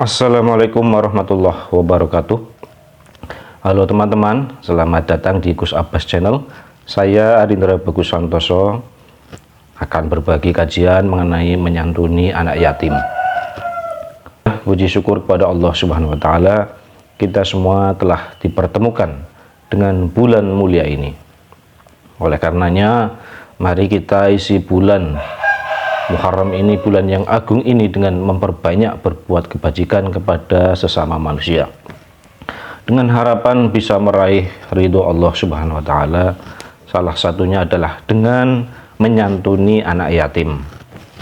Assalamualaikum warahmatullahi wabarakatuh. Halo teman-teman, selamat datang di Gus Abbas Channel. Saya Arindra Bagus Santoso akan berbagi kajian mengenai menyantuni anak yatim. Puji syukur kepada Allah Subhanahu wa Ta'ala, kita semua telah dipertemukan dengan bulan mulia ini. Oleh karenanya, mari kita isi bulan Muharram ini, bulan yang agung ini, dengan memperbanyak berbuat kebajikan kepada sesama manusia, dengan harapan bisa meraih ridho Allah Subhanahu wa Ta'ala. Salah satunya adalah dengan menyantuni anak yatim.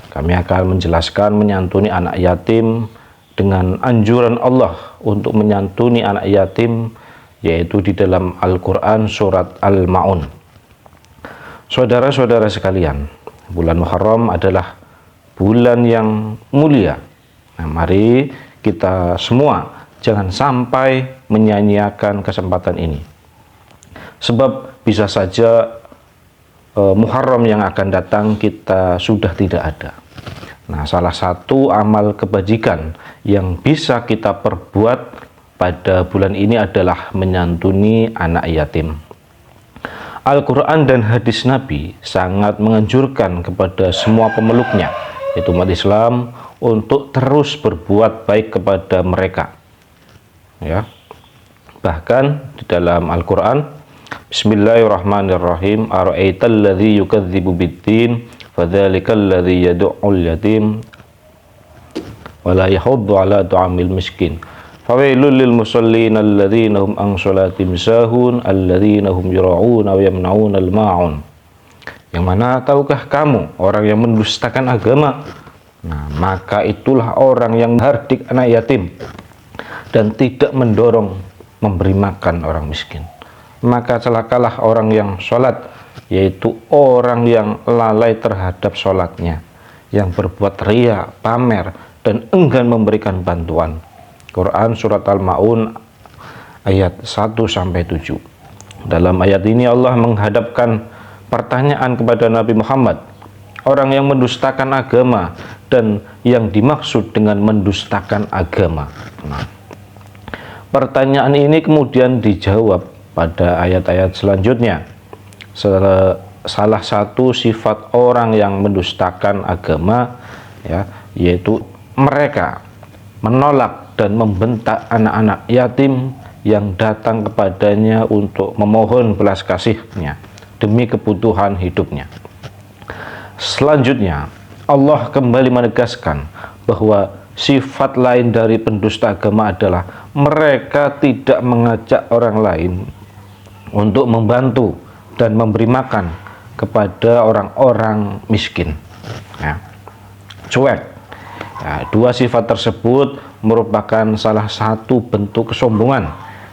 Kami akan menjelaskan menyantuni anak yatim dengan anjuran Allah untuk menyantuni anak yatim, yaitu di dalam Al-Quran surat Al-Ma'un. Saudara-saudara sekalian, bulan Muharram adalah bulan yang mulia. Nah, mari kita semua jangan sampai menyia-nyiakan kesempatan ini. Sebab bisa saja Muharram yang akan datang kita sudah tidak ada. Nah, salah satu amal kebajikan yang bisa kita perbuat pada bulan ini adalah menyantuni anak yatim. Al-Quran dan hadis Nabi sangat menganjurkan kepada semua pemeluknya, yaitu umat Islam, untuk terus berbuat baik kepada mereka. Ya. Bahkan di dalam Al-Quran, Bismillahirrahmanirrahim, ara'aital ladzi yukadzibu biddin fadzalikal ladzi yad'ul yatim wa la yahuddu ala ta'amil miskin. Fawailul lil musallin alladzina hum an sholatihim sahun alladzina hum yura'una wa yamna'una al-ma'un. Yang mana tahukah kamu orang yang mendustakan agama? Nah, maka itulah orang yang menghardik anak yatim dan tidak mendorong memberi makan orang miskin. Maka celakalah orang yang sholat, yaitu orang yang lalai terhadap sholatnya, yang berbuat ria, pamer, dan enggan memberikan bantuan. Quran surat Al-Ma'un ayat 1-7. Dalam ayat ini Allah menghadapkan pertanyaan kepada Nabi Muhammad, orang yang mendustakan agama, dan yang dimaksud dengan mendustakan agama. Nah, pertanyaan ini kemudian dijawab pada ayat-ayat selanjutnya. Salah satu sifat orang yang mendustakan agama, ya, yaitu mereka menolak dan membentak anak-anak yatim yang datang kepadanya untuk memohon belas kasihnya demi kebutuhan hidupnya. Selanjutnya, Allah kembali menegaskan bahwa sifat lain dari pendusta agama adalah mereka tidak mengajak orang lain untuk membantu dan memberi makan kepada orang-orang miskin. Ya. Cuek. Ya, dua sifat tersebut merupakan salah satu bentuk kesombongan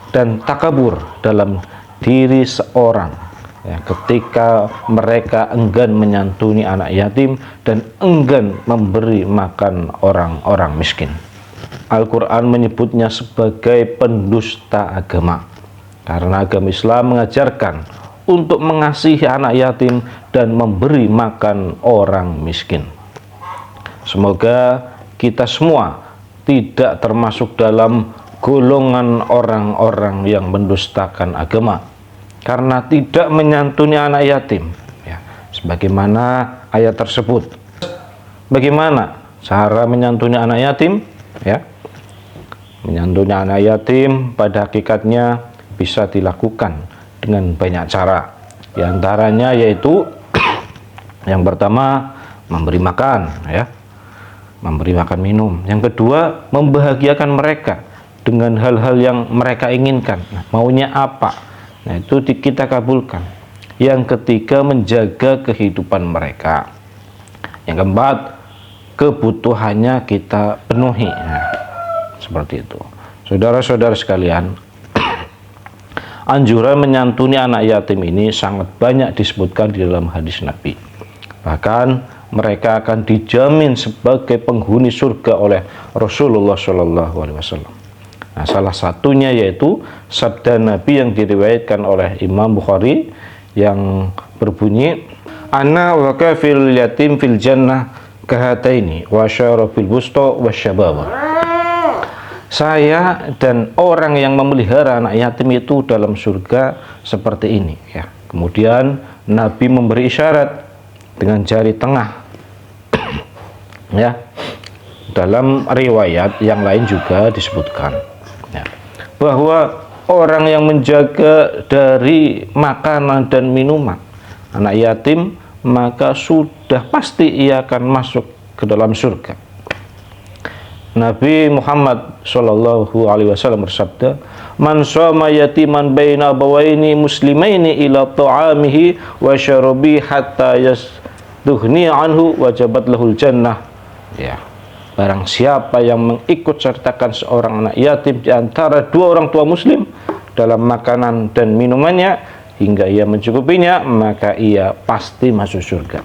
dan takabur dalam diri seorang, ya, ketika mereka enggan menyantuni anak yatim dan enggan memberi makan orang-orang miskin. Al-Quran menyebutnya sebagai pendusta agama, karena agama Islam mengajarkan untuk mengasihi anak yatim dan memberi makan orang miskin. Semoga kita semua tidak termasuk dalam golongan orang-orang yang mendustakan agama karena tidak menyantuni anak yatim, ya, sebagaimana ayat tersebut. Bagaimana cara menyantuni anak yatim? Ya, menyantuni anak yatim pada hakikatnya bisa dilakukan dengan banyak cara. Di antaranya yaitu yang pertama, memberi makan, ya, memberi makan minum. Yang kedua, membahagiakan mereka dengan hal-hal yang mereka inginkan. Nah, maunya apa? Nah, itu kita kabulkan. Yang ketiga, menjaga kehidupan mereka. Yang keempat, kebutuhannya kita penuhi. Nah, seperti itu. Saudara-saudara sekalian, anjuran menyantuni anak yatim ini sangat banyak disebutkan di dalam hadis Nabi. Bahkan mereka akan dijamin sebagai penghuni surga oleh Rasulullah SAW. Nah, salah satunya yaitu sabda Nabi yang diriwayatkan oleh Imam Bukhari yang berbunyi, ana wa kafil yatim fil jannah kahataini wa syara bil wusta wasyababa. saya dan orang yang memelihara anak yatim itu dalam surga seperti ini ya. Kemudian Nabi memberi isyarat dengan jari tengah ya. Dalam riwayat yang lain juga disebutkan ya, bahwa orang yang menjaga dari makanan dan minuman anak yatim, maka sudah pasti ia akan masuk ke dalam surga. Nabi Muhammad Shallallahu Alaihi Wasallam bersabda, "Man shoma yatiman baina abawaini muslimaini ila ta'amihi wa syarabi hatta yasduhni anhu wajabat lahul jannah." Ya, barang siapa yang mengikut sertakan seorang anak yatim di antara dua orang tua muslim dalam makanan dan minumannya hingga ia mencukupinya, maka ia pasti masuk surga.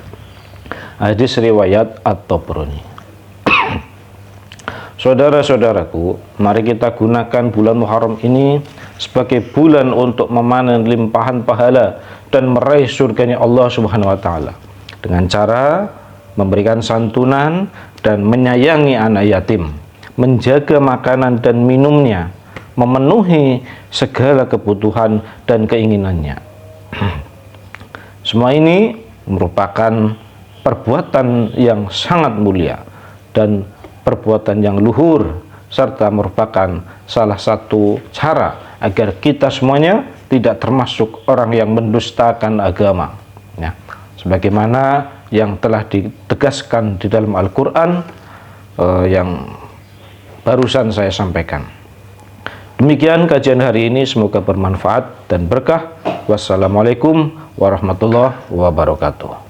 Hadis riwayat At-Tabrani. Saudara-saudaraku, mari kita gunakan bulan Muharram ini sebagai bulan untuk memanen limpahan pahala dan meraih surganya Allah Subhanahu wa taala dengan cara memberikan santunan dan menyayangi anak yatim, menjaga makanan dan minumnya, memenuhi segala kebutuhan dan keinginannya. Semua ini merupakan perbuatan yang sangat mulia dan perbuatan yang luhur, serta merupakan salah satu cara agar kita semuanya tidak termasuk orang yang mendustakan agama ya, sebagaimana yang telah ditegaskan di dalam Al-Quran yang barusan saya sampaikan. Demikian kajian hari ini, semoga bermanfaat dan berkah. Wassalamualaikum warahmatullahi wabarakatuh.